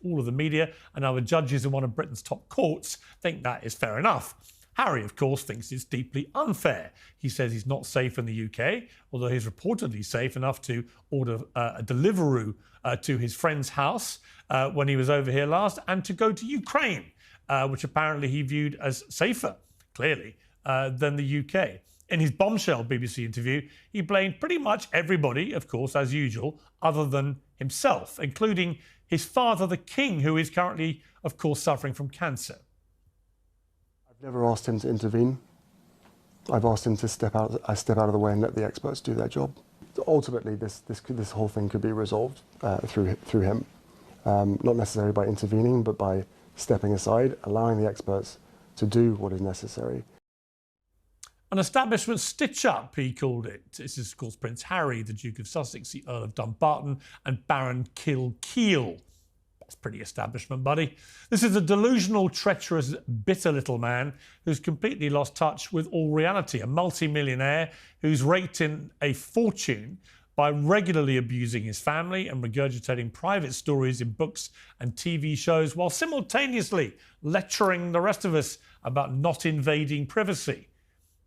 all of the media and other judges in one of Britain's top courts think that is fair enough. Harry, of course, thinks it's deeply unfair. He says he's not safe in the UK, although he's reportedly safe enough to order a Deliveroo to his friend's house when he was over here last, and to go to Ukraine, which apparently he viewed as safer, clearly, than the UK. In his bombshell BBC interview, he blamed pretty much everybody, of course, as usual, other than himself, including his father, the King, who is currently, of course, suffering from cancer. I've never asked him to intervene. I've asked him to step out of the way and let the experts do their job. Ultimately, this whole thing could be resolved through him, not necessarily by intervening, but by stepping aside, allowing the experts to do what is necessary. An establishment stitch-up, he called it. This is, of course, Prince Harry, the Duke of Sussex, the Earl of Dumbarton, and Baron Kilkeel. That's pretty establishment, buddy. This is a delusional, treacherous, bitter little man who's completely lost touch with all reality, a multi-millionaire who's raked in a fortune by regularly abusing his family and regurgitating private stories in books and TV shows, while simultaneously lecturing the rest of us about not invading privacy.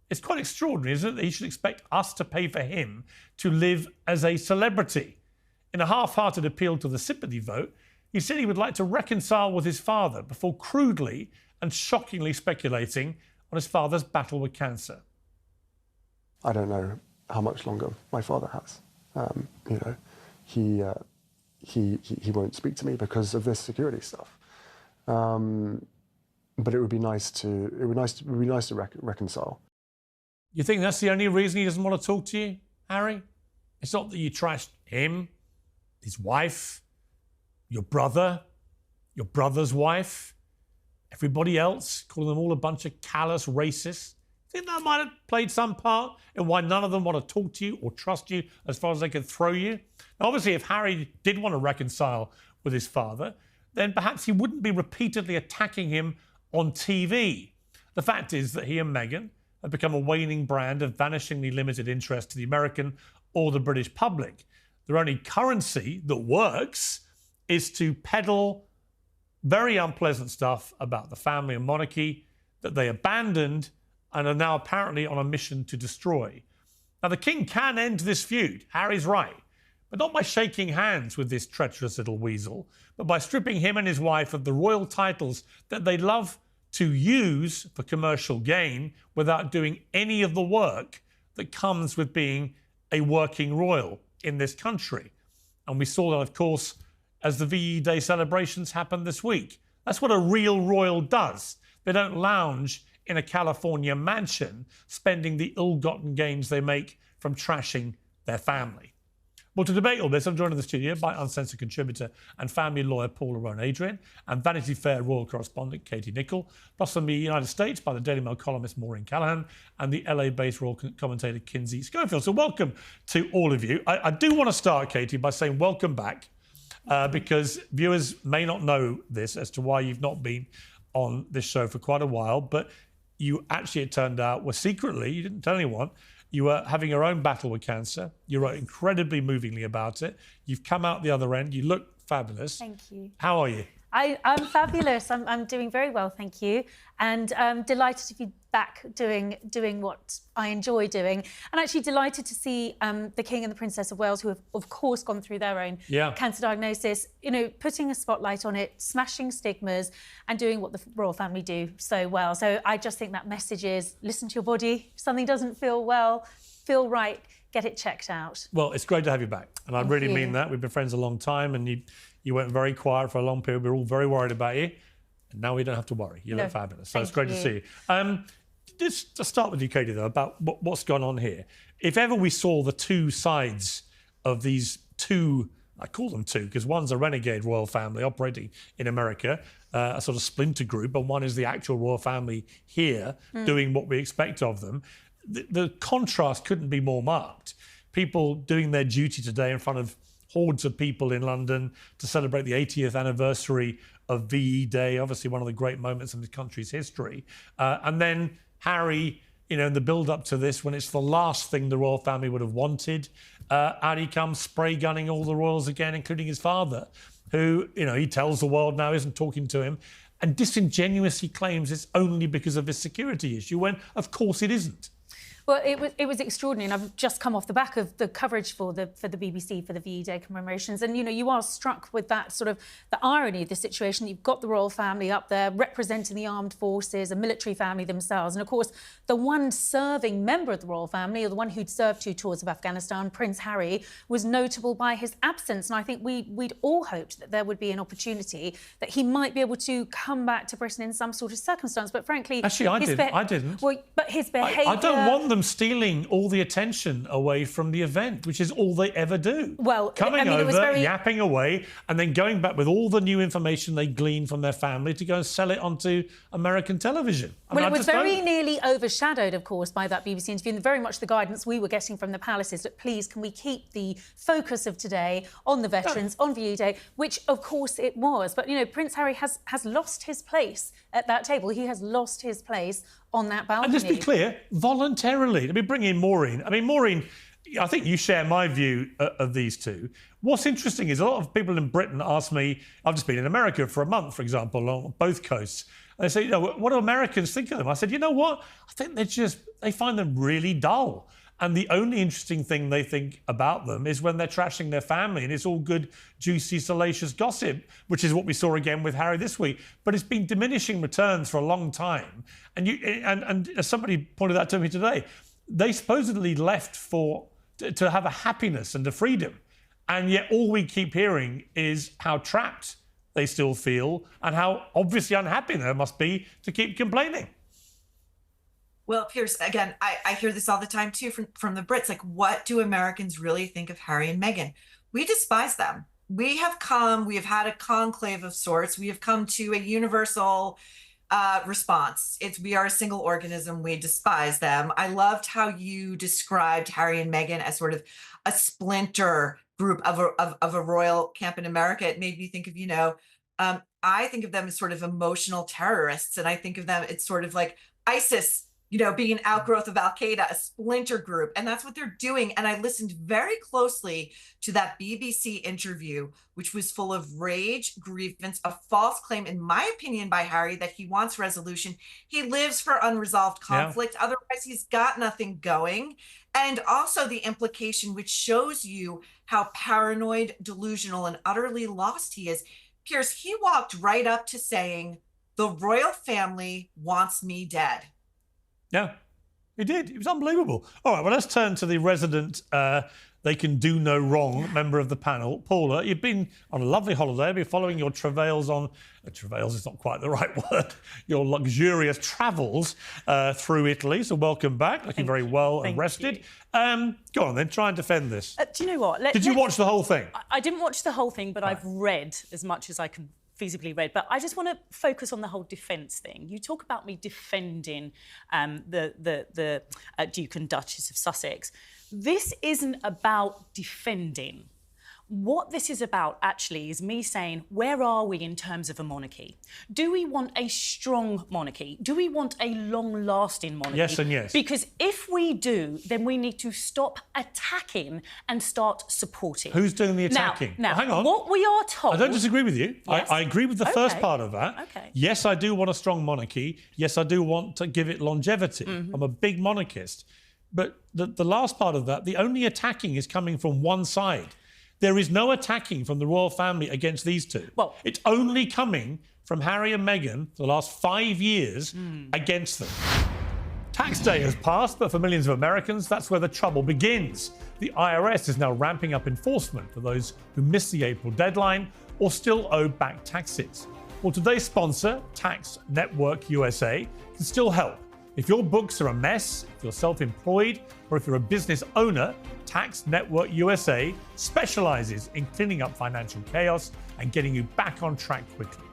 It's quite extraordinary, isn't it, that he should expect us to pay for him to live as a celebrity. In a half-hearted appeal to the sympathy vote, he said he would like to reconcile with his father before crudely and shockingly speculating on his father's battle with cancer. I don't know how much longer my father has. He won't speak to me because of this security stuff. But it would be nice to reconcile. You think that's the only reason he doesn't want to talk to you, Harry? It's not that you trashed him, his wife, your brother, your brother's wife, everybody else, calling them all a bunch of callous racists. Think that might have played some part in why none of them want to talk to you or trust you as far as they can throw you? Now, obviously, if Harry did want to reconcile with his father, then perhaps he wouldn't be repeatedly attacking him on TV. The fact is that he and Meghan have become a waning brand of vanishingly limited interest to the American or the British public. Their only currency that works is to peddle very unpleasant stuff about the family and monarchy that they abandoned and are now apparently on a mission to destroy. Now, the King can end this feud, Harry's right, but not by shaking hands with this treacherous little weasel, but by stripping him and his wife of the royal titles that they love to use for commercial gain without doing any of the work that comes with being a working royal in this country. And we saw that, of course, as the VE Day celebrations happened this week. That's what a real royal does. They don't lounge in a California mansion spending the ill-gotten gains they make from trashing their family. Well, to debate all this, I'm joined in the studio by Uncensored contributor and family lawyer Paula Rowan-Adrian and Vanity Fair royal correspondent Katie Nicholl, plus from the United States by the Daily Mail columnist Maureen Callahan and the LA-based royal commentator Kinsey Schofield. So welcome to all of you. I do want to start, Katie, by saying welcome back, because viewers may not know this as to why you've not been on this show for quite a while, but you actually, it turned out, were secretly, you didn't tell anyone, you were having your own battle with cancer. You wrote incredibly movingly about it. You've come out the other end. You look fabulous. Thank you. How are you? I'm fabulous. I'm doing very well, thank you. And delighted to be back doing what I enjoy doing. And actually delighted to see the King and the Princess of Wales, who have, of course, gone through their own cancer diagnosis, you know, putting a spotlight on it, smashing stigmas and doing what the royal family do so well. So I just think that message is, listen to your body. If something doesn't feel right, get it checked out. Well, it's great to have you back. And I really mean that. We've been friends a long time and you went very quiet for a long period. We were all very worried about you. And now we don't have to worry. You look fabulous. So it's great to see you. Just to start with you, Katie, though, about what's gone on here. If ever we saw the two sides of these two, I call them two, because one's a renegade royal family operating in America, a sort of splinter group, and one is the actual royal family here doing what we expect of them. The contrast couldn't be more marked. People doing their duty today in front of hordes of people in London to celebrate the 80th anniversary of VE Day, obviously one of the great moments in the country's history. And then Harry, you know, in the build-up to this, when it's the last thing the royal family would have wanted, out he comes spray gunning all the royals again, including his father. who, he tells the world now isn't talking to him, and disingenuously claims it's only because of this security issue, when, of course, it isn't. Well, it was extraordinary, and I've just come off the back of the coverage for the BBC for the VE Day commemorations, and you are struck with that sort of the irony of the situation. You've got the royal family up there representing the armed forces, a military family themselves, and of course the one serving member of the royal family, or the one who'd served 2 tours of Afghanistan, Prince Harry, was notable by his absence. And I think we'd all hoped that there would be an opportunity that he might be able to come back to Britain in some sort of circumstance. But frankly, actually, I didn't. Well, but his behaviour. I don't want them stealing all the attention away from the event, which is all they ever do. Well, coming over, it was very... yapping away, and then going back with all the new information they gleaned from their family to go and sell it onto American television. It was very nearly overshadowed, of course, by that BBC interview, and very much the guidance we were getting from the palace is that, please, can we keep the focus of today on the veterans, on VE Day, which, of course, it was. But, Prince Harry has lost his place at that table. He has lost his place on that balcony. And let's be clear, voluntarily. Let me bring in Maureen. I mean, Maureen, I think you share my view of these two. What's interesting is a lot of people in Britain ask me, I've just been in America for a month, for example, on both coasts. And they say, what do Americans think of them? I said, you know what? I think they find them really dull. And the only interesting thing they think about them is when they're trashing their family, and it's all good, juicy, salacious gossip, which is what we saw again with Harry this week. But it's been diminishing returns for a long time. And as somebody pointed out to me today, they supposedly left to have a happiness and a freedom. And yet all we keep hearing is how trapped they still feel and how obviously unhappy they must be to keep complaining. Well, Piers, again, I hear this all the time, too, from the Brits. Like, what do Americans really think of Harry and Meghan? We despise them. We have had a conclave of sorts. We have come to a universal response. We are a single organism. We despise them. I loved how you described Harry and Meghan as sort of a splinter group of a royal camp in America. It made me think of, I think of them as sort of emotional terrorists. And I think of them, it's sort of like ISIS, being an outgrowth of Al-Qaeda, a splinter group. And that's what they're doing. And I listened very closely to that BBC interview, which was full of rage, grievance, a false claim, in my opinion, by Harry, that he wants resolution. He lives for unresolved conflict. Yeah. Otherwise, he's got nothing going. And also the implication, which shows you how paranoid, delusional, and utterly lost he is. Piers, he walked right up to saying, the royal family wants me dead. Yeah, he did. It was unbelievable. All right, well, let's turn to the resident they can do no wrong member of the panel. Paula, you've been on a lovely holiday. I've been following your travails on... travails is not quite the right word. Your luxurious travels through Italy. So welcome back. Looking very well and rested. Go on then, try and defend this. Do you know what? Did you watch the whole thing? I didn't watch the whole thing, but I've read as much as I can feasibly read. But I just want to focus on the whole defence thing. You talk about me defending the Duke and Duchess of Sussex. This isn't about defending. What this is about, actually, is me saying, where are we in terms of a monarchy? Do we want a strong monarchy? Do we want a long-lasting monarchy? Yes and yes. Because if we do, then we need to stop attacking and start supporting. Who's doing the attacking? Now, hang on. What we are told... I don't disagree with you. Yes. I agree with the first part of that. Okay. Yes, I do want a strong monarchy. Yes, I do want to give it longevity. Mm-hmm. I'm a big monarchist. But the last part of that, the only attacking is coming from one side. There is no attacking from the royal family against these two. Well, it's only coming from Harry and Meghan for the last 5 years against them. Tax day has passed, but for millions of Americans, that's where the trouble begins. The IRS is now ramping up enforcement for those who missed the April deadline or still owe back taxes. Well, today's sponsor, Tax Network USA, can still help. If your books are a mess, if you're self-employed, or if you're a business owner, Tax Network USA specializes in cleaning up financial chaos and getting you back on track quickly.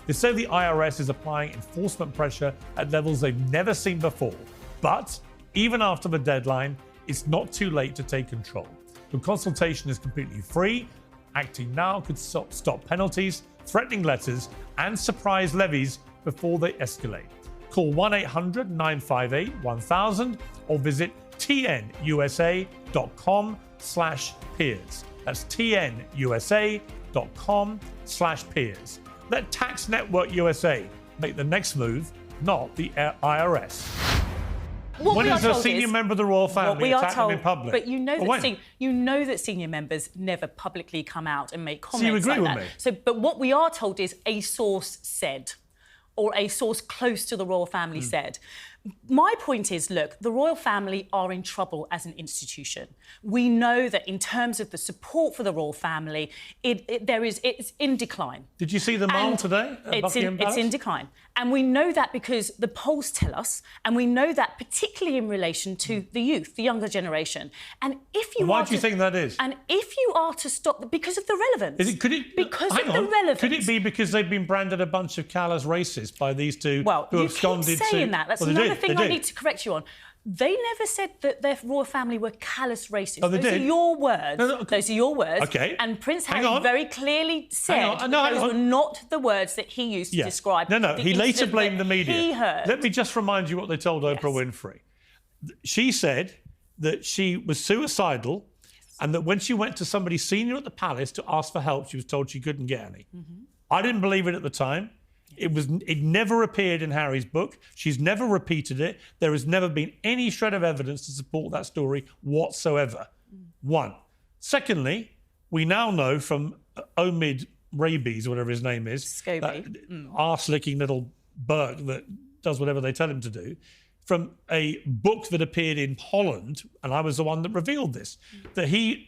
They say the IRS is applying enforcement pressure at levels they've never seen before. But even after the deadline, it's not too late to take control. The consultation is completely free. Acting now could stop penalties, threatening letters, and surprise levies before they escalate. Call 1-800-958-1000 or visit tnusa.com/peers. That's tnusa.com/peers. taxnetwork.com/peers. Let Tax Network USA make the next move, not the IRS. When is a senior member of the royal family attacked them in public? But you know When? you know that senior members never publicly come out and make comments you agree like with that. me? So, but what we are told is a source said, or a source close to the royal family said. My point is, look, the royal family are in trouble as an institution. We know that in terms of the support for the royal family, it's in decline. Did you see the mall today at Buckingham Palace? It's in decline. And we know that because the polls tell us, and we know that particularly in relation to the youth, the younger generation. And if you Why do you think that is? And if you are to stop, because of the relevance. Could it be because they've been branded a bunch of callous racists by these two who have absconded to... Well, you keep saying that. That's another thing I need to correct you on. They never said that their royal family were callous racists. Oh, they Those did? are your words. Those are your words. Okay. And Prince Harry very clearly said those were not the words that he used to describe. No. the He later incident blamed the that media. He heard. Let me just remind you what they told Oprah Winfrey. She said that she was suicidal and that when she went to somebody senior at the palace to ask for help, she was told she couldn't get any. I didn't believe it at the time. It never appeared in Harry's book. She's never repeated it. There has never been any shred of evidence to support that story whatsoever. One. Secondly, we now know from Omid Rabies, whatever his name is, Scobie. arse-licking little Burke that does whatever they tell him to do, from a book that appeared in Holland, and I was the one that revealed this, that he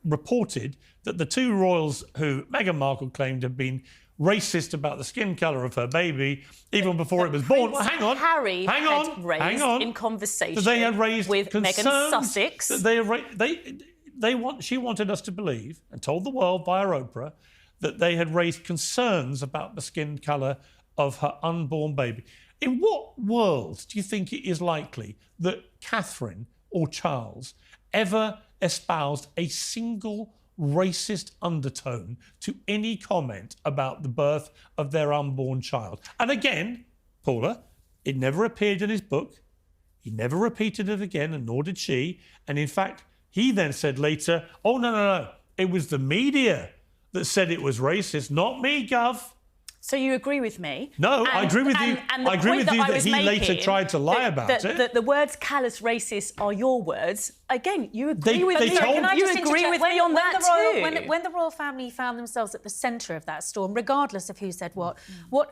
reported that the two royals who Meghan Markle claimed had been racist about the skin colour of her baby even before it was born. Well, hang on. Harry had raised in conversation that they had raised with concerns Meghan Sussex. That she wanted us to believe, and told the world via Oprah, that they had raised concerns about the skin colour of her unborn baby. In what world do you think it is likely that Catherine or Charles ever espoused a single racist undertone to any comment about the birth of their unborn child? And again, Paula, it never appeared in his book. He never repeated it again, and nor did she. And in fact, he then said later, oh, no. It was the media that said it was racist, not me, Gov. So you agree with me? No, I agree with you. I agree with you that he later tried to lie about it. That the words callous racist are your words. Again, you agree with me. You agree with me on that too. When the royal family found themselves at the centre of that storm, regardless of who said what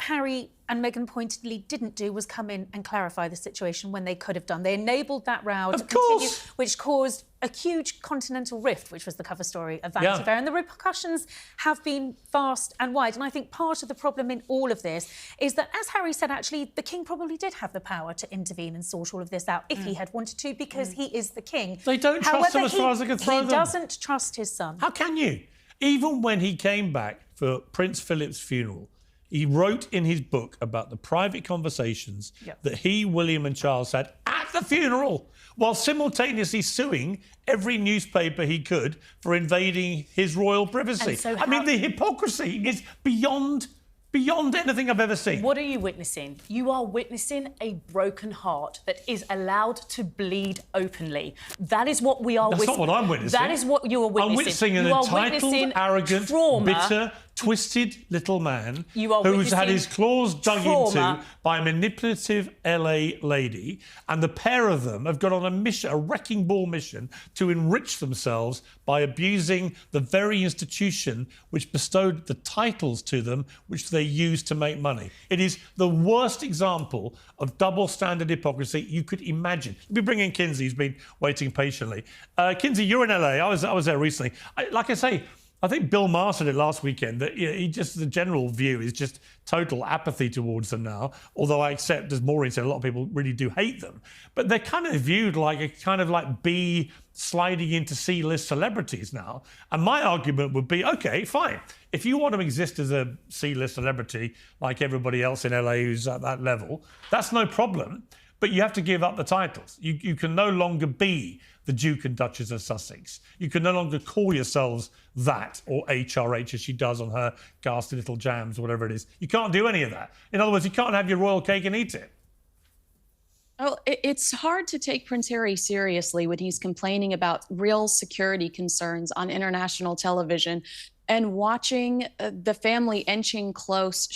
Harry and Meghan pointedly didn't do was come in and clarify the situation when they could have done. They enabled that row to continue, which caused a huge continental rift, which was the cover story of Vanity Fair. And the repercussions have been vast and wide. And I think part of the problem in all of this is that, as Harry said, actually, the king probably did have the power to intervene and sort all of this out if he had wanted to, because he is the king. They don't trust him as far as they can throw them. He doesn't trust his son. How can you? Even when he came back for Prince Philip's funeral, he wrote in his book about the private conversations that he, William and Charles had at the funeral, while simultaneously suing every newspaper he could for invading his royal privacy. I mean, the hypocrisy is beyond anything I've ever seen. What are you witnessing? You are witnessing a broken heart that is allowed to bleed openly. That is what we are witnessing. That's not what I'm witnessing. That is what you are witnessing. I'm witnessing an entitled, arrogant, bitter, twisted little man who's had his claws dug into by a manipulative LA lady, and the pair of them have got on a mission, a wrecking ball mission, to enrich themselves by abusing the very institution which bestowed the titles to them, which they used to make money. It is the worst example of double-standard hypocrisy you could imagine. Let me bring in Kinsey, who's been waiting patiently. Kinsey, you're in LA. I was there recently. Like I say, I think Bill Maher said it last weekend that the general view is just total apathy towards them now. Although I accept, as Maureen said, a lot of people really do hate them. But they're kind of viewed like a kind of like B sliding into C-list celebrities now. And my argument would be, OK, fine. If you want to exist as a C-list celebrity like everybody else in LA who's at that level, that's no problem. But you have to give up the titles. You can no longer be the Duke and Duchess of Sussex. You can no longer call yourselves that, or HRH as she does on her ghastly little jams, or whatever it is. You can't do any of that. In other words, you can't have your royal cake and eat it. Well, it's hard to take Prince Harry seriously when he's complaining about real security concerns on international television. and watching the family inching closer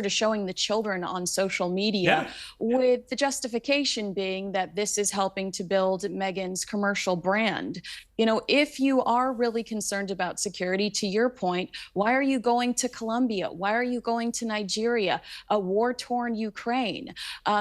to showing the children on social media, with the justification being that this is helping to build Meghan's commercial brand. You know, if you are really concerned about security, to your point, why are you going to Colombia? Why are you going to Nigeria, a war-torn Ukraine?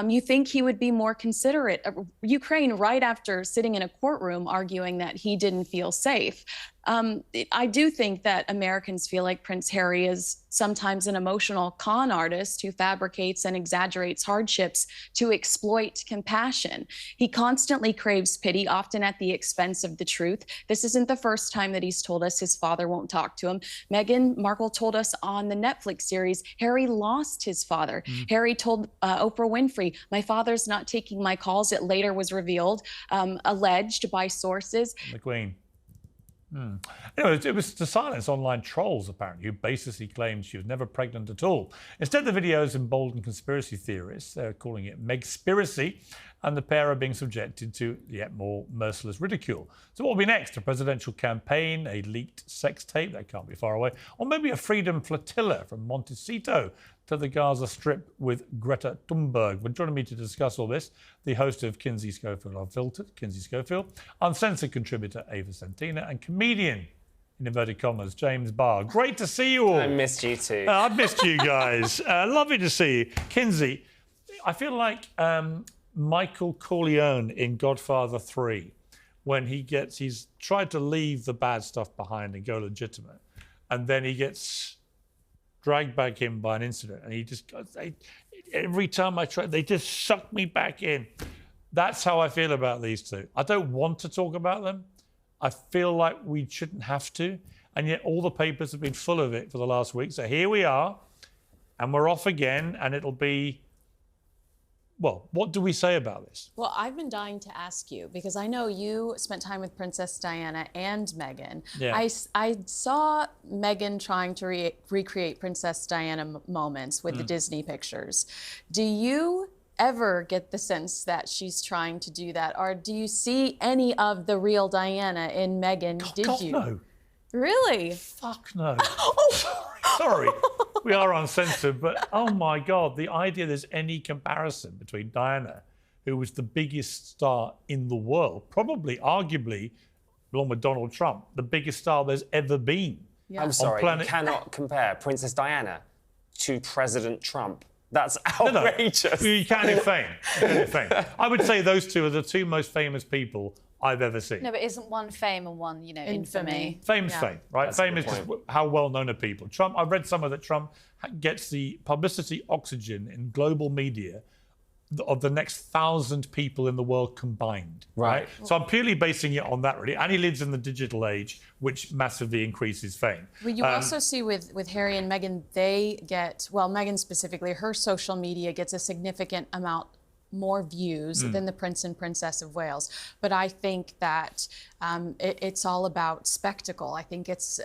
You think he would be more considerate of Ukraine right after sitting in a courtroom arguing that he didn't feel safe. I do think that Americans feel like Prince Harry is sometimes an emotional con artist who fabricates and exaggerates hardships to exploit compassion. He constantly craves pity, often at the expense of the truth. This isn't the first time that he's told us his father won't talk to him. Meghan Markle told us on the Netflix series, Harry lost his father. Harry told Oprah Winfrey, my father's not taking my calls. It later was revealed, alleged by sources. The Queen. Anyway, it was to silence online trolls, apparently, who basically claimed she was never pregnant at all. Instead, the videos emboldened conspiracy theorists. They're calling it Megspiracy, and the pair are being subjected to yet more merciless ridicule. So what will be next? A presidential campaign, a leaked sex tape, that can't be far away, or maybe a freedom flotilla from Montecito to the Gaza Strip with Greta Thunberg. But joining me to discuss all this, the host of Kinsey Schofield Unfiltered, Kinsey Schofield, uncensored contributor Ava Santina, and comedian, in inverted commas, James Barr. Great to see you all. I missed you too. I've missed you guys. Lovely to see you. Kinsey, I feel like Michael Corleone in Godfather 3, when he's tried to leave the bad stuff behind and go legitimate, and then he gets dragged back in by an incident, and he just goes, every time I try, they just suck me back in. That's how I feel about these two. I don't want to talk about them. I feel like we shouldn't have to, and yet all the papers have been full of it for the last week. So here we are, and we're off again, and it'll be, well, what do we say about this? Well, I've been dying to ask you, because I know you spent time with Princess Diana and Meghan. Yeah. I saw Meghan trying to recreate Princess Diana moments with the Disney pictures. Do you ever get the sense that she's trying to do that? Or do you see any of the real Diana in Meghan? God, no. Really? Fuck no. Sorry. We are uncensored, but oh my God, the idea there's any comparison between Diana, who was the biggest star in the world, probably, arguably, along with Donald Trump, the biggest star there's ever been. Yeah. I'm sorry, planet- you cannot compare Princess Diana to President Trump. That's outrageous. No, you can in fame. I would say those two are the two most famous people I've ever seen. No, but isn't one fame and one, infamy? Fame's fame, right? That's a Fame good is just point. how well known are people. Trump, I've read somewhere that Trump gets the publicity oxygen in global media of the next 1,000 people in the world combined. Right. So I'm purely basing it on that, really. And he lives in the digital age, which massively increases fame. Well, you also see with Harry and Meghan, they get, well, Meghan specifically, her social media gets a significant amount more views than the Prince and Princess of Wales. But I think that it's all about spectacle. I think it's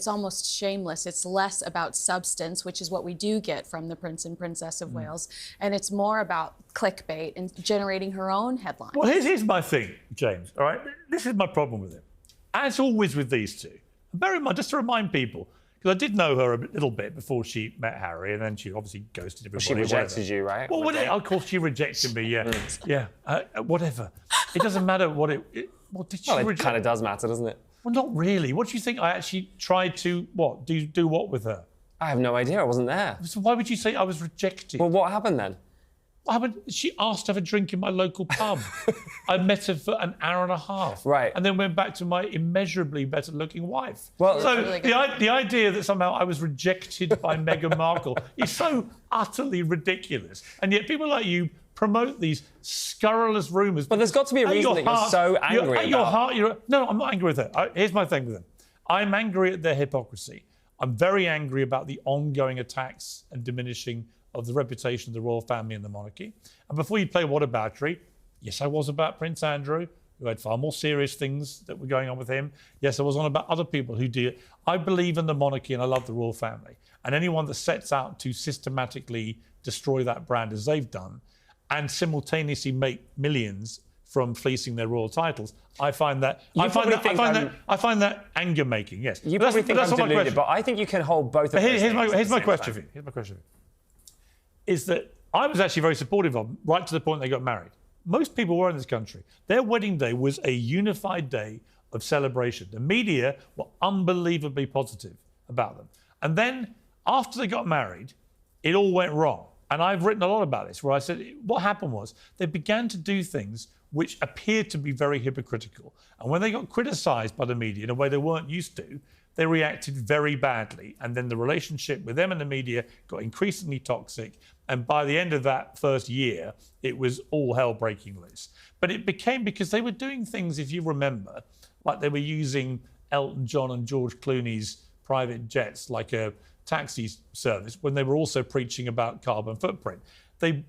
almost shameless. It's less about substance, which is what we do get from the Prince and Princess of Wales. And it's more about clickbait and generating her own headlines. Well, here's my thing, James, all right? This is my problem with it. As always with these two, bear in mind, just to remind people, because I did know her a little bit before she met Harry, and then she obviously ghosted everybody. She rejected you, right? Well, of course she rejected me, yeah. Whatever. It doesn't matter what it did she Well, it reject? kind of does matter, doesn't it? Well, not really. What do you think I actually tried to, do what with her? I have no idea. I wasn't there. So why would you say I was rejected? Well, what happened then? What happened? She asked to have a drink in my local pub. I met her for an hour and a half. Right. And then went back to my immeasurably better looking wife. Well, so really the idea that somehow I was rejected by Meghan Markle is so utterly ridiculous. And yet people like you promote these scurrilous rumours. But there's got to be a At reason your that you're so angry at your about. heart, no, I'm not angry with her. Here's my thing with them. I'm angry at their hypocrisy. I'm very angry about the ongoing attacks and diminishing of the reputation of the royal family and the monarchy. And before you play whataboutery, yes, I was about Prince Andrew, who had far more serious things that were going on with him. Yes, I was on about other people who do it. I believe in the monarchy and I love the royal family. And anyone that sets out to systematically destroy that brand as they've done and simultaneously make millions from fleecing their royal titles. I find that You probably think I find that anger making. Yes, You But probably that's- think but that's I'm not my deluded, question. but I think you can hold both of But those here's things at my the question same for time. you. Here's my question for you. Is that I was actually very supportive of them, right to the point they got married. Most people were in this country. Their wedding day was a unified day of celebration. The media were unbelievably positive about them. And then after they got married, it all went wrong. And I've written a lot about this, where I said what happened was they began to do things which appeared to be very hypocritical. And when they got criticised by the media in a way they weren't used to, they reacted very badly. And then the relationship with them and the media got increasingly toxic. And by the end of that first year, it was all hell breaking loose. But it became because they were doing things, if you remember, like they were using Elton John and George Clooney's private jets like a taxi service when they were also preaching about carbon footprint. They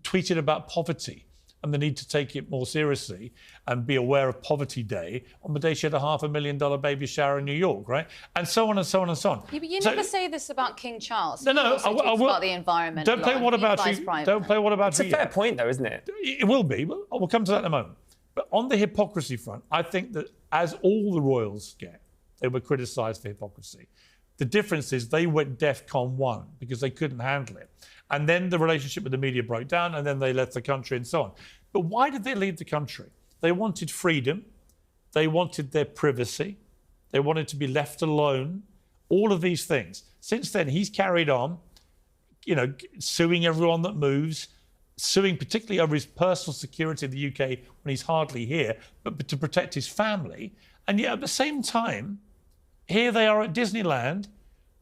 tweeted about poverty and the need to take it more seriously and be aware of Poverty Day on the day she had a $500,000 baby shower in New York, right? And so on and so on and so on. Yeah, but you So- never say this about King Charles. No, He no, also I talks will. about the environment. Don't a play lot, what and he about flies you. private. Don't play what about It's a you. fair point, though, isn't it? It will be, but we'll come to that in a moment. But on the hypocrisy front, I think that as all the royals get, they were criticised for hypocrisy. The difference is they went DEFCON 1 because they couldn't handle it. And then the relationship with the media broke down and then they left the country and so on. But why did they leave the country? They wanted freedom. They wanted their privacy. They wanted to be left alone. All of these things. Since then, he's carried on, suing everyone that moves, suing particularly over his personal security in the UK when he's hardly here, but to protect his family. And yet at the same time, here they are at Disneyland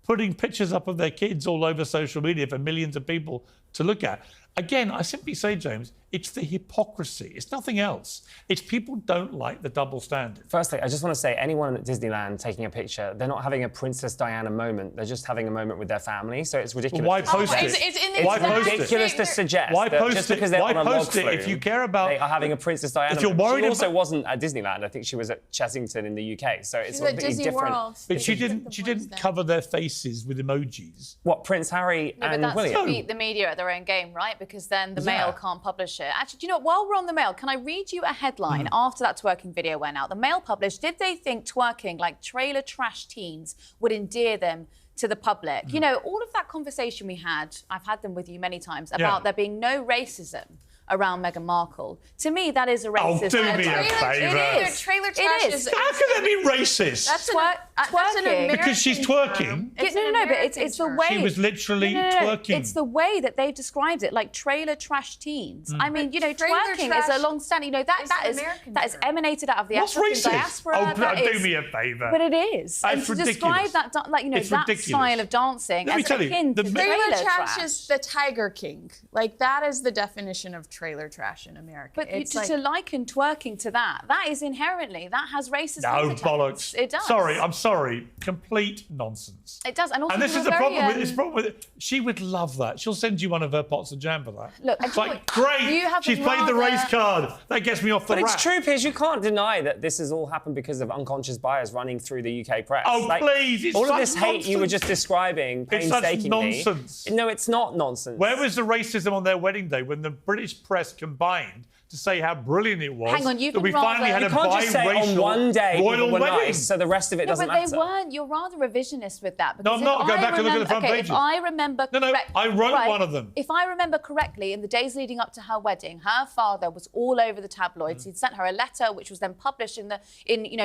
putting pictures up of their kids all over social media for millions of people to look at. Again, I simply say, James, it's the hypocrisy. It's nothing else. It's people don't like the double standard. Firstly, I just want to say anyone at Disneyland taking a picture, they're not having a Princess Diana moment. They're just having a moment with their family. So it's ridiculous. Well, why post it? It's Why post it? ridiculous to suggest Why that post just it? because they're Why on a log post it if flume, you care about- they are having a Princess Diana If you're moment. worried She also about- wasn't at Disneyland. I think she was at Chessington in the UK. So it's She's a at completely Disney different. World. But she She's didn't. the She voice didn't there. cover their faces with emojis. What, Prince Harry No, but and that's William? to beat the media at their own game, right? Because then the Mail that? can't publish it. Actually, do you know what? While we're on the Mail, can I read you a headline after that twerking video went out? The Mail published, did they think twerking like trailer trash teens would endear them to the public? You know, all of that conversation we had, I've had them with you many times, about there being no racism around Meghan Markle. To me, that is a racist. do me a favour. It is. Trailer It trash is. is. How can that be racist? That's an Twerking. American Because she's twerking. It's no, an no, but it's American the term. way She was literally twerking. It's the way that they've described it, like trailer trash teens. I mean, you know, Trailer twerking is trash a long-standing. You know, that is that an is American that is term. emanated out of the What's African racist? diaspora. Oh, that do is- me a favour. But it is. And It's to ridiculous. describe that, like you know, It's that ridiculous. style of dancing Let me as tell you, akin the to trailer trailer Trailer trash. trash is the Tiger King. Like that is the definition of trailer trash in America. But it's to liken twerking to that is inherently, that has racist No connotations. bollocks. It does. Sorry, I'm sorry. Complete nonsense. It does. And also, And this you're is the very, problem with this problem with it. She would love that. She'll send you one of her pots of jam for that. Look, it's I like do- great. you have She's played the rather- race card. That gets me off the But rack. it's true, Piers. You can't deny that this has all happened because of unconscious bias running through the UK press. Oh, please, it's all of such this hate you were nonsense. just describing It's such painstakingly. nonsense. No, it's not nonsense. Where was the racism on their wedding day when the British press combined to say how brilliant it was Hang on, you've that we been finally rather- had You a can't just say on biracial one day royal people were wedding? nice, so the rest of it No, doesn't but they matter. weren't. You're rather revisionist with that. No, I'm because not. if Go I back and look at the front okay, pages. If I remember No, I wrote one of them. If I remember correctly, in the days leading up to her wedding, her father was all over the tabloids. He'd sent her a letter, which was then published in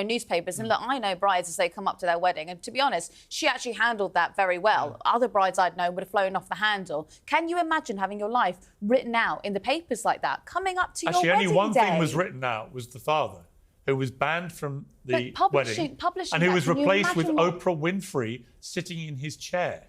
newspapers. And look, I know brides as they come up to their wedding, and to be honest, she actually handled that very well. Other brides I'd known would have flown off the handle. Can you imagine having your life written out in the papers like that, coming up to Actually, your only wedding one day? thing was written out was the father, who was banned from the But wedding, publishing and who that, was can you replaced with imagine what- Oprah Winfrey sitting in his chair.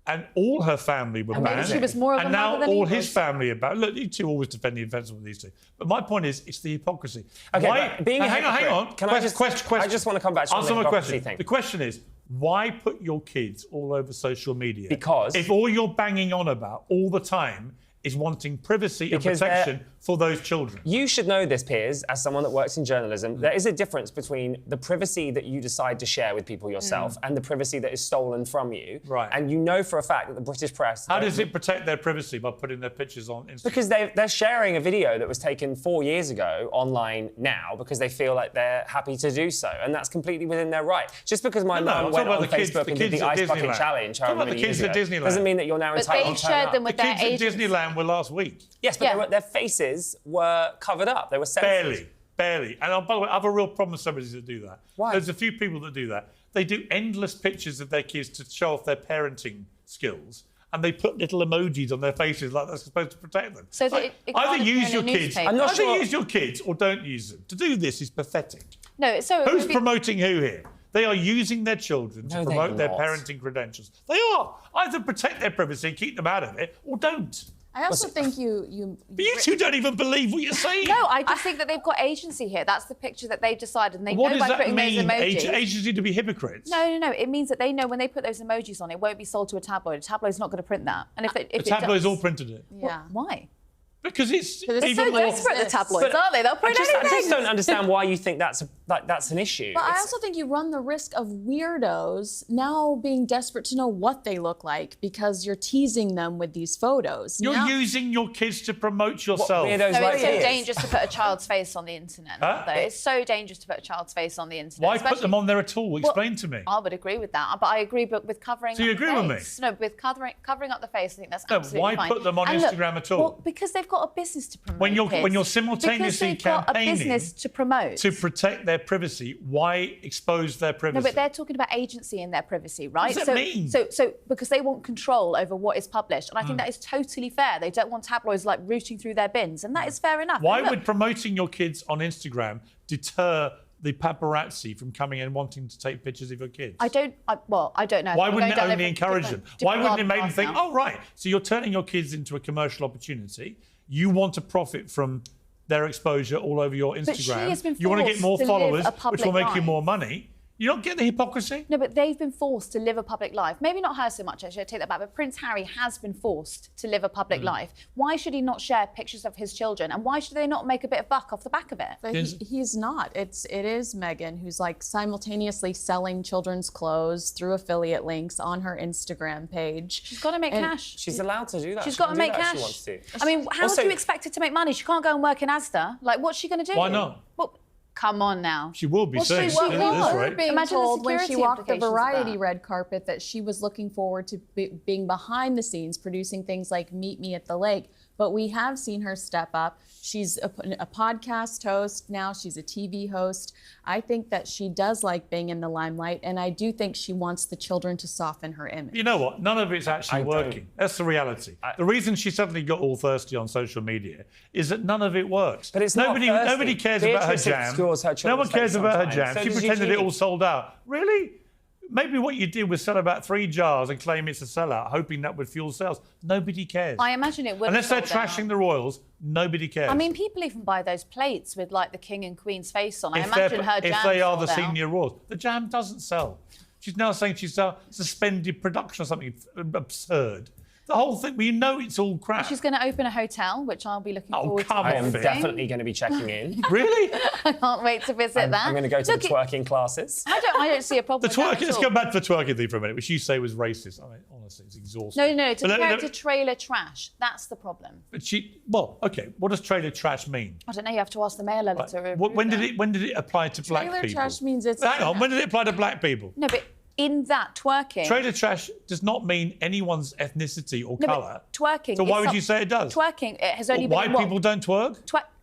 And all her family were And maybe banned. she was more of a and now mother than all he his was. family are banned. Look, you two always defend the offensive with these two. But my point is, it's the hypocrisy. Okay, Why, but being a hang hypocrite, on. can I just want to come back to answer the my hypocrisy question. thing. The question is, why put your kids all over social media? Because- if all you're banging on about all the time is wanting privacy and Because they're- protection for those children. You should know this, Piers, as someone that works in journalism. Mm. There is a difference between the privacy that you decide to share with people yourself and the privacy that is stolen from you. Right. And you know for a fact that the British press... How does it protect their privacy by putting their pictures on Instagram? Because they're sharing a video that was taken 4 years ago online now because they feel like they're happy to do so. And that's completely within their right. Just because my No, mum I'm went talking on about the kids- Facebook the and did kids the at Ice Bucket Disneyland. Challenge Talking however about the many kids years at ago, Disneyland. doesn't mean that you're now But entitled they to turn shared up. them with The their kids at agents. Disneyland were last week. Yes, but Yeah. their faces were covered up. They were censored. Barely. And by the way, I have a real problem with celebrities that do that. Why? There's a few people that do that. They do endless pictures of their kids to show off their parenting skills. And they put little emojis on their faces like that's supposed to protect them. So that Like, it either can't use appear your in a kids, newspaper. I'm not either sure- use your kids or don't use them. To do this is pathetic. No, so Who's promoting who here? They are using their children to No, they're promote their not. parenting credentials. They are. Either protect their privacy and keep them out of it, or don't. I also think you But you two don't even believe what you're saying. No, I just think that they've got agency here. That's the picture that they've decided, and they What know does by that putting mean? those emojis. Agency to be hypocrites? No. It means that they know when they put those emojis on, it won't be sold to a tabloid. A tabloid's not going to print that. And if The it tabloids does, all printed it. yeah. why? Because it's They're even So more. desperate, the tabloids, aren't they? They'll print I anything. just don't understand why you think that's an issue. But I It's- also think you run the risk of weirdos now being desperate to know what they look like because you're teasing them with these photos. You're Now- using your kids to promote yourself. weirdos So like it's so Piers? dangerous to put a child's face on the internet. Huh? Though. It's so dangerous to put a child's face on the internet. Why put them on there at all? Explain to me. I would agree with that, but I agree, but with covering. So you up the agree with me? face. No, with covering up the face, I think that's No, absolutely why fine. put them on And look, Instagram at all? Well, because they've got a business to promote. When you're Piers. simultaneously because they've got a campaigning business to promote. to protect their privacy, why expose their No, privacy? but they're talking about agency in their privacy, right? does that mean? So because they want control over what is published, and I think Hmm. that is totally fair. They don't want tabloids like rooting through their bins, and that is fair enough. Why And look, would promoting your kids on Instagram deter the paparazzi from coming and wanting to take pictures of your kids? I don't know. Why We're wouldn't it going down only different- encourage them? different Why wouldn't it garden make them paths think, now. oh, right, so you're turning your kids into a commercial opportunity. You want to profit from their exposure all over your But she Instagram. has been You want to get forced more to live followers, a which public will make you life. more money. You don't get the hypocrisy? No, but they've been forced to live a public life. Maybe not her so much, actually, I take that back. But Prince Harry has been forced to live a Hmm. public life. Why should he not share pictures of his children? And why should they not make a bit of buck off the back of it? But he's not. It is Meghan who's like simultaneously selling children's clothes through affiliate links on her Instagram page. She's got to make And cash. She's allowed to do that. She's She got can to do make that if cash. She wants to. I mean, how Also- do you expect her to make money? She can't go and work in Asda. Like, what's she going to do? Why not? Well, come on now. She will be Well, soon. she at will. this We're rate. being Imagine the told when she security walked the implications of variety that. red carpet that she was looking forward to being behind the scenes, producing things like Meet Me at the Lake. But we have seen her step up. She's a podcast host now. She's a TV host. I think that she does like being in the limelight, and I do think she wants the children to soften her image. You know what? None of it's actually I don't. working. That's the reality. The reason she suddenly got all thirsty on social media is that none of it works. But it's not nobody thirsty. cares about her Beatrice jam. obscures her No one children's cares face about her sometimes. jam. So She does pretended it Eugenie. all sold out. Really? Maybe what you did was sell about 3 jars and claim it's a sellout, hoping that would fuel sales. Nobody cares. I imagine it would. Unless they're have sold out. trashing the royals, nobody cares. I mean, people even buy those plates with like the king and queen's face on. I if, they're- imagine her jam if they are the sold out. senior royals, the jam doesn't sell. She's now saying she's suspended production or something absurd. The whole thing, we know it's all crap. She's going to open a hotel, which I'll be looking Oh, forward come to. I am on, visiting. Finn. definitely going to be checking in. Really? I can't wait to visit that. I'm going to go to Look, the twerking classes. I don't see a problem The with that twerking, at let's all. go back to the twerking thing for a minute, which you say was racist. I mean, honestly, it's exhausting. No, to But compare it let- to trailer trash. That's the problem. But well, okay. What does trailer trash mean? I don't know. You have to ask the mail editor. When did it apply to black Trailer people? trash means it's- Hang on. When did it apply to black people? No, but in that twerking. Trailer trash does not mean anyone's ethnicity or No, colour. but twerking. So is why would some- you say it does? Twerking. It has only White been what? people don't twerk.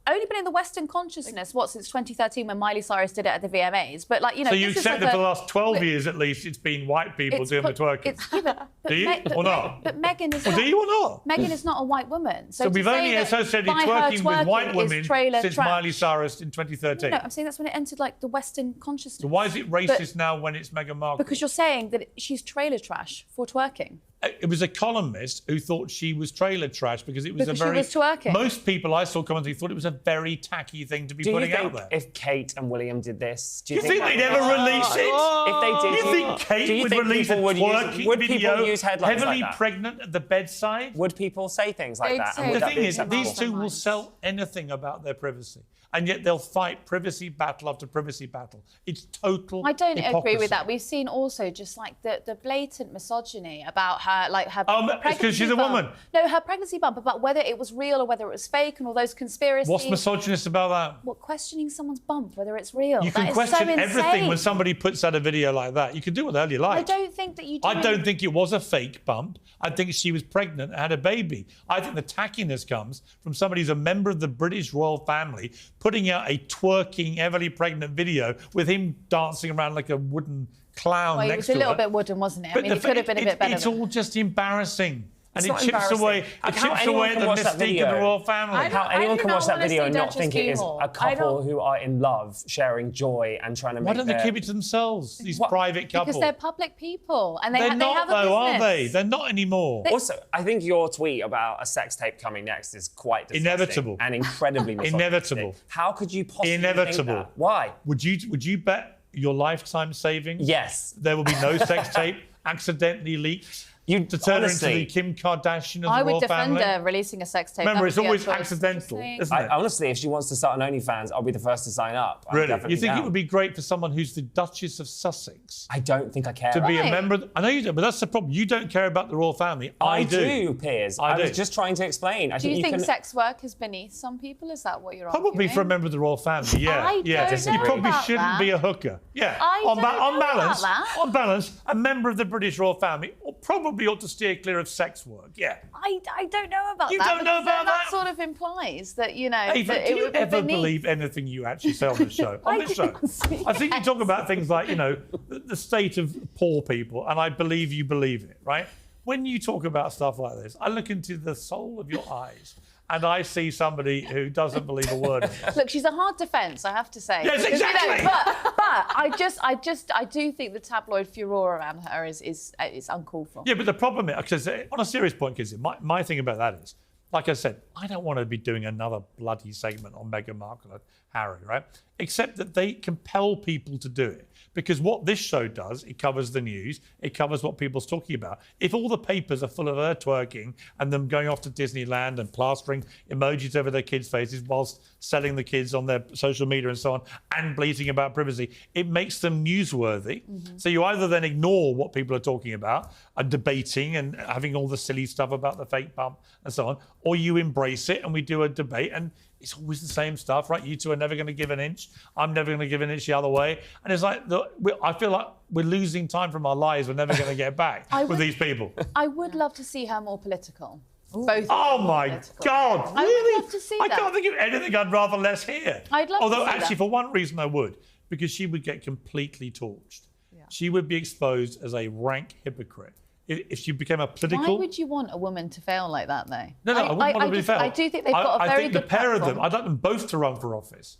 Only been in the Western consciousness, since 2013 when Miley Cyrus did it at the VMAs. But like, you know, So you this is accept like that for the a- last 12 years at least, it's been white people it's doing the put- twerking. it's- yeah, but Do you or not? But Meghan is Well, not. do you or not? Meghan is not a white woman. So to we've say only that associated by her twerking with white is women trailer since trash. Miley Cyrus in 2013. No, I'm saying that's when it entered like the Western consciousness. So why is it racist now when it's Meghan Markle? Because you're saying that she's trailer trash for twerking. It was a columnist who thought she was trailer trash because it was Because a she very. was twerking. Most people I saw commenting thought it was a very tacky thing to be Do you putting out think there. if Kate and William did this, do you You think that they'd would- ever release it? If they did, You think do Kate you would think release a people would twerking use, would video, people use headlines heavily like that? pregnant at the bedside? Would people say things like They'd that? say And would The that thing be is, acceptable? these two will sell anything about their privacy, and yet they'll fight privacy battle after privacy battle. It's total I don't agree hypocrisy. with that. We've seen also just like the blatant misogyny about her, like her It's 'cause pregnancy she's a bump. woman. No, her pregnancy bump, about whether it was real or whether it was fake and all those conspiracies. What's misogynist about that? What, questioning someone's bump, whether it's real? You That can is question so everything insane. when somebody puts out a video like that. You can do whatever you like. I don't think that you do. I don't think it was a fake bump. I think she was pregnant and had a baby. I think the tackiness comes from somebody who's a member of the British royal family putting out a twerking, heavily pregnant video with him dancing around like a wooden clown Well, it next was a to little her. bit wooden, wasn't it? I But mean, the it could have been a bit better. It's all just embarrassing. And It's it not chips embarrassing. away, How at anyone can the watch that mystique of the video? royal family. I How don't- anyone do can not watch that wanna video see and not Duchess think it is Beemle. a I couple don't- who are in love, sharing joy and trying to make Why don't they their... keep it to themselves, these private couples? Because they're public people and they, They're they not, have a though, are business. they? They're not anymore. Also, I think your tweet about a sex tape coming next is quite disgusting Inevitable. and incredibly misogynistic. Inevitable. How could you possibly Inevitable. think that? Why? Would you bet your lifetime savings? Yes. There will be no sex tape accidentally leaked to turn her into honestly- the Kim Kardashian of the I would royal defend family. her releasing a sex tape. Remember, That it's would be a always choice. accidental, Just isn't it? Honestly, if she wants to start an OnlyFans, I'll be the first to sign up. I'm Really? definitely You think down. it would be great for someone who's the Duchess of Sussex I don't think I care. to be a Why? member of I know you do, but that's the problem. You don't care about the royal family. I do, Piers. I was do. just trying to explain. I Do you think can... sex work is beneath some people? Is that what you're Probably arguing? for a member of the royal family, yeah. I yeah. don't You know probably about shouldn't that. be a hooker. Yeah. I on, don't know about that. on balance, a member of the British royal family probably ought to steer clear of sex work. Yeah. I don't know about You that. don't know because then about that? That sort of implies that, you know, Ava, that do it you would be ever beneath. believe anything you actually say on this show? I On this show, do, I think you yes. talk about things like, you know, the state of poor people, and I believe you believe it, right? When you talk about stuff like this, I look into the soul of your eyes, and I see somebody who doesn't believe a word of it. Look, she's a hard defence, I have to say. Yes, Because, you know, exactly. but I do think the tabloid furore around her is uncalled for. Yeah, but the problem is, because on a serious point, Kizzy, my thing about that is, like I said, I don't want to be doing another bloody segment on Meghan Markle and Harry, right? Except that they compel people to do it. Because what this show does, it covers the news, it covers what people's talking about. If all the papers are full of her twerking and them going off to Disneyland and plastering emojis over their kids' faces whilst selling the kids on their social media and so on, and bleating about privacy, it makes them newsworthy. So you either then ignore what people are talking about and debating and having all the silly stuff about the fake pump and so on, or you embrace it and we do a debate, and it's always the same stuff, right? You two are never going to give an inch. I'm never going to give an inch the other way. And it's like, I feel like we're losing time from our lives. We're never going to get back with these people. I would love to see her more political. Both of Oh them more my political. God, I really? would love to see I that. can't think of anything I'd rather less hear. I'd love to Although see actually, that. for one reason I would, because she would get completely torched. She would be exposed as a rank hypocrite. If she became a political... Why would you want a woman to fail like that, though? No, I wouldn't want to be fair. I do think they've got a very I think good the pair of them, platform. I'd like them both to run for office.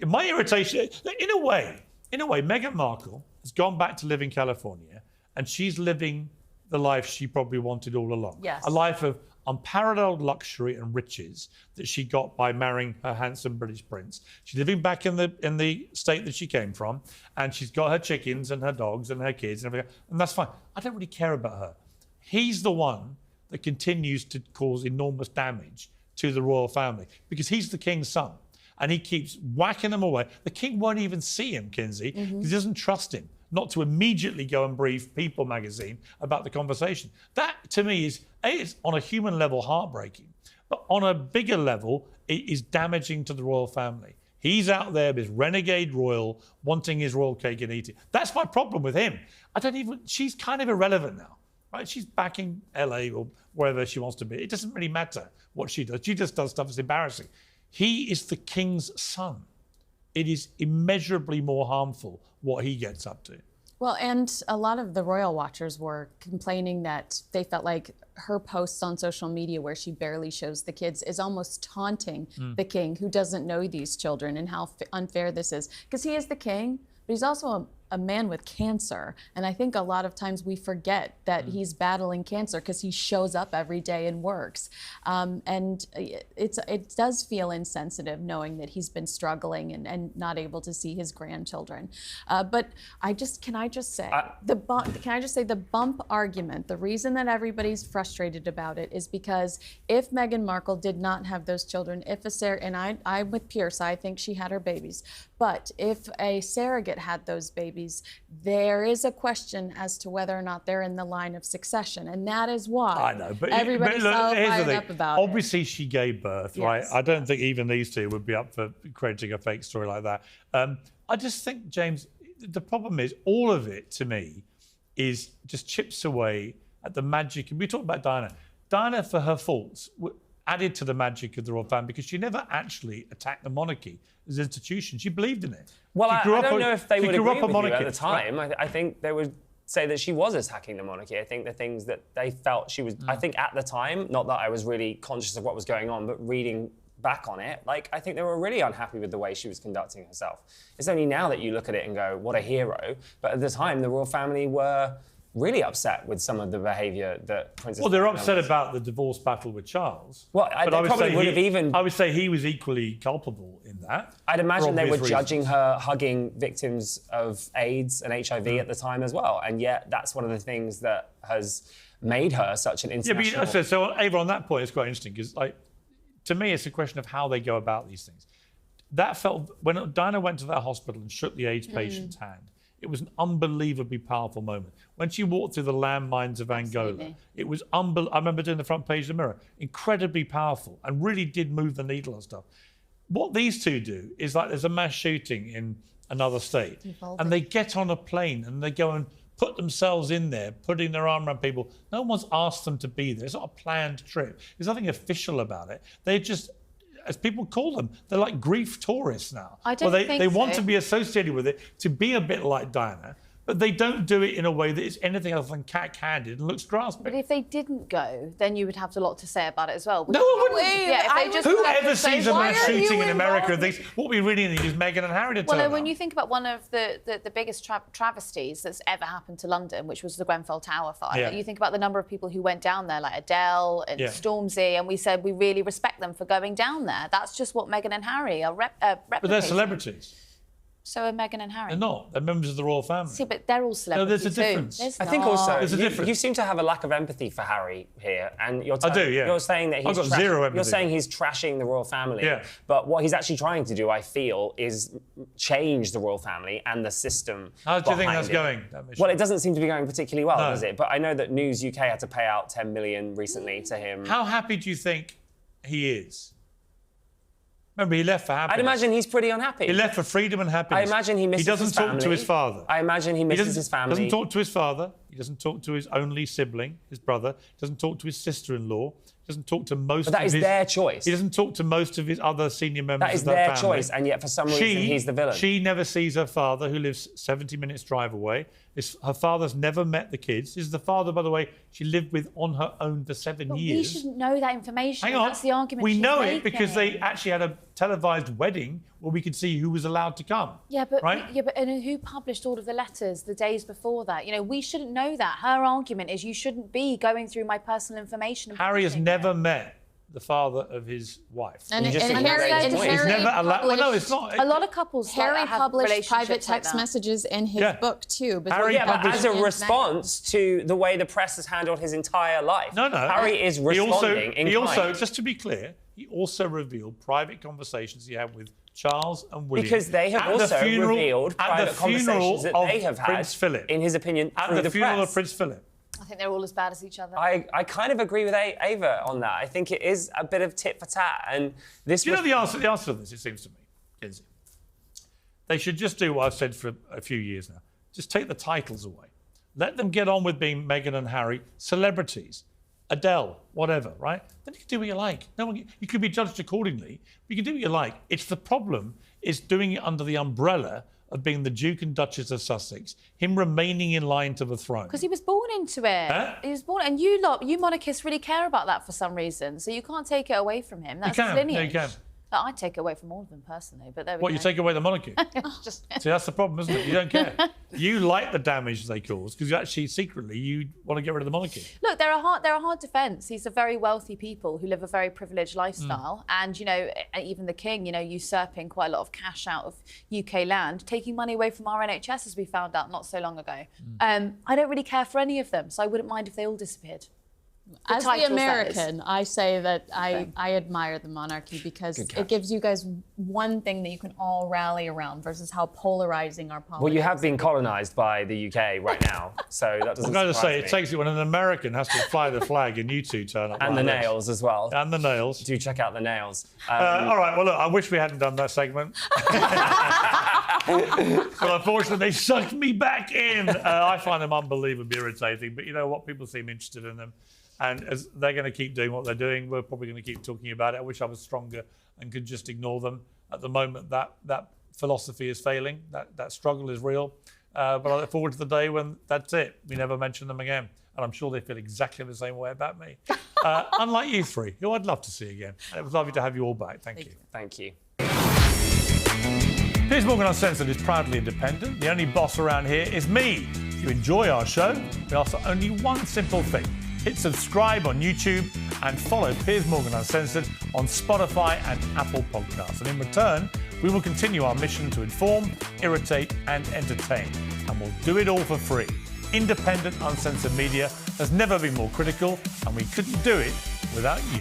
My irritation, in a way, Meghan Markle has gone back to live in California, and she's living the life she probably wanted all along. Yes. A life of unparalleled luxury and riches that she got by marrying her handsome British prince. She's living back in the state that she came from, and she's got her chickens and her dogs and her kids and everything, and that's fine. I don't really care about her. He's the one that continues to cause enormous damage to the royal family because he's the king's son and he keeps whacking them away. The king won't even see him, Kinsey, because he doesn't trust him not to immediately go and brief People magazine about the conversation. That, to me, is on a human level heartbreaking, but on a bigger level, it is damaging to the royal family. He's out there, this renegade royal, wanting his royal cake and eat it. That's my problem with him. She's kind of irrelevant now, right? She's back in LA or wherever she wants to be. It doesn't really matter what she does. She just does stuff that's embarrassing. He is the king's son. It is immeasurably more harmful what he gets up to. Well, and a lot of the royal watchers were complaining that they felt like her posts on social media where she barely shows the kids is almost taunting the king who doesn't know these children and how unfair this is. Because he is the king, but he's also a man with cancer. And I think a lot of times we forget that he's battling cancer because he shows up every day and works. And it does feel insensitive knowing that he's been struggling and not able to see his grandchildren. But can I just say the bump argument, the reason that everybody's frustrated about it is because if Meghan Markle did not have those children, and I'm with Pierce, I think she had her babies, but if a surrogate had those babies, there is a question as to whether or not they're in the line of succession, and that is why I know, but everybody's look, so here's the fired thing. up about Obviously, she gave birth, right? Yes. I don't think even these two would be up for crediting a fake story like that. I just think, James, the problem is all of it to me is just chips away at the magic. And we talked about Diana. Diana, for her faults, added to the magic of the royal family because she never actually attacked the monarchy as an institution. She believed in it. Well, I don't know if they would agree with you monarchist, at the time. I think they would say that she was attacking the monarchy. I think the things that they felt she was... I think at the time, not that I was really conscious of what was going on, but reading back on it, I think they were really unhappy with the way she was conducting herself. It's only now that you look at it and go, what a hero. But at the time, the royal family were really upset with some of the behaviour that Princess Well, they're Diana upset was. about the divorce battle with Charles. Well, but they probably would have even... I would say he was equally culpable in that. I'd imagine they were obvious judging reasons. her hugging victims of AIDS and HIV at the time as well. And yet that's one of the things that has made her such an international... Yeah, but so Ava, on that point, it's quite interesting because, to me, it's a question of how they go about these things. That felt... When Diana went to that hospital and shook the AIDS patient's hand, it was an unbelievably powerful moment. When she walked through the landmines of Angola, it was unbelievable. I remember doing the front page of the Mirror. Incredibly powerful and really did move the needle on stuff. What these two do is there's a mass shooting in another state and they get on a plane and they go and put themselves in there, putting their arm around people. No one's asked them to be there. It's not a planned trip. There's nothing official about it. They just... as people call them, they're like grief tourists now. I don't think they want so. to be associated with it, to be a bit like Diana, but they don't do it in a way that is anything other than cat-handed and looks grasping. But if they didn't go, then you would have a lot to say about it as well. No, I wouldn't. Yeah, if they just Whoever say, sees a "Why mass are you shooting in America and involved?" thinks, what we really need is Meghan and Harry to Well, turn no, when up. you think about one of the biggest travesties that's ever happened to London, which was the Grenfell Tower fire, Yeah. you think about the number of people who went down there, like Adele and Yeah. Stormzy, and we said we really respect them for going down there. That's just what Meghan and Harry are replicating. But they're celebrities. So are Meghan and Harry. They're not. They're members of the royal family. See, but they're all celebrities there's a difference. too. There's I think also There's a difference. you seem to have a lack of empathy for Harry here, and you're I do, yeah. You're saying that he's I've got zero empathy. You're saying he's trashing the royal family. Yeah. But what he's actually trying to do, I feel, is change the royal family and the system. How do you think behind that's it. going, that mission? Well, it doesn't seem to be going particularly well, No. does it? But I know that News UK had to pay out 10 million recently to him. How happy do you think he is? Remember, he left for happiness. I'd imagine he's pretty unhappy. He left for freedom and happiness. I imagine he misses He doesn't his talk to family. his father. I imagine he misses his family. Doesn't talk to his father. He doesn't talk to his only sibling, his brother. Doesn't talk to his sister-in-law. Doesn't talk to most But that of is his... their choice. He doesn't talk to most of his other senior members That is of that their family. choice, and yet for some reason he's the villain. She never sees her father, who lives 70 minutes drive away. Her father's never met the kids. This is the father, by the way, she lived with on her own for 7 But we years. shouldn't know that information. Hang on. That's the argument We she's know making. it because they actually had a televised wedding where we could see who was allowed to come. Yeah, but right? and who published all of the letters the days before that? You know, we shouldn't know that. Her argument is you shouldn't be going through my personal information. And Harry has publishing never it. met the father of his wife. And, You just and think Harry, that's and the point. He's Harry never allowed. Well, no, it's published- not. A lot of couples Harry like, have published relationships private like text that. messages in his Yeah. book too. But Harry Yeah, but published- as a And response to the way the press has handled his entire life. No. Harry is responding in He also, kind. just to be clear, he also revealed private conversations he had with Charles and William. Because they have at the also funeral- revealed at private the funeral conversations that of they have had, Prince Philip. in his opinion, At through the the funeral press. of Prince Philip. I think they're all as bad as each other. I kind of agree with Ava on that. I think it is a bit of tit for tat, and this. Do you know the answer? The answer to this, it seems to me, is they should just do what I've said for a few years now. Just take the titles away. Let them get on with being Meghan and Harry, celebrities, Adele, whatever, right? Then you can do what you like. No one, you could be judged accordingly. But you can do what you like. It's the problem is doing it under the umbrella of being the Duke and Duchess of Sussex, him remaining in line to the throne. Because he was born into it. Huh? He was born, and you monarchists really care about that for some reason. So you can't take it away from him. You That's his can, lineage. no, you can. Look, I'd take it away from all of them personally, but there we What, go. you take away the monarchy? Just See, that's the problem, isn't it? You don't care. You like the damage they cause because you actually secretly you want to get rid of the monarchy. Look, they're a hard defence. These are very wealthy people who live a very privileged lifestyle, and even the king, usurping quite a lot of cash out of UK land, taking money away from our NHS, as we found out not so long ago. I don't really care for any of them, so I wouldn't mind if they all disappeared. As the titles, that is. American, I say that I admire the monarchy because it gives you guys one thing that you can all rally around versus how polarizing our politics. Well, you have been colonised by the UK right now, so that doesn't I'm going to surprise say me. it takes it when an American has to fly the flag and you two turn up. And like the this. nails as well. And the nails. Do check out the nails. All right, well, look, I wish we hadn't done that segment. But unfortunately, they sucked me back in. I find them unbelievably irritating, but you know what? People seem interested in them. And as they're going to keep doing what they're doing, we're probably going to keep talking about it. I wish I was stronger and could just ignore them. At the moment, that philosophy is failing. That struggle is real. But I look forward to the day when that's it. We never mention them again. And I'm sure they feel exactly the same way about me. Unlike you three, who I'd love to see again. And it was lovely to have you all back. Thank you. Thank you. Piers Morgan Uncensored is proudly independent. The only boss around here is me. If you enjoy our show, we ask for only one simple thing. Hit subscribe on YouTube and follow Piers Morgan Uncensored on Spotify and Apple Podcasts. And in return, we will continue our mission to inform, irritate and entertain. And we'll do it all for free. Independent, uncensored media has never been more critical, and we couldn't do it without you.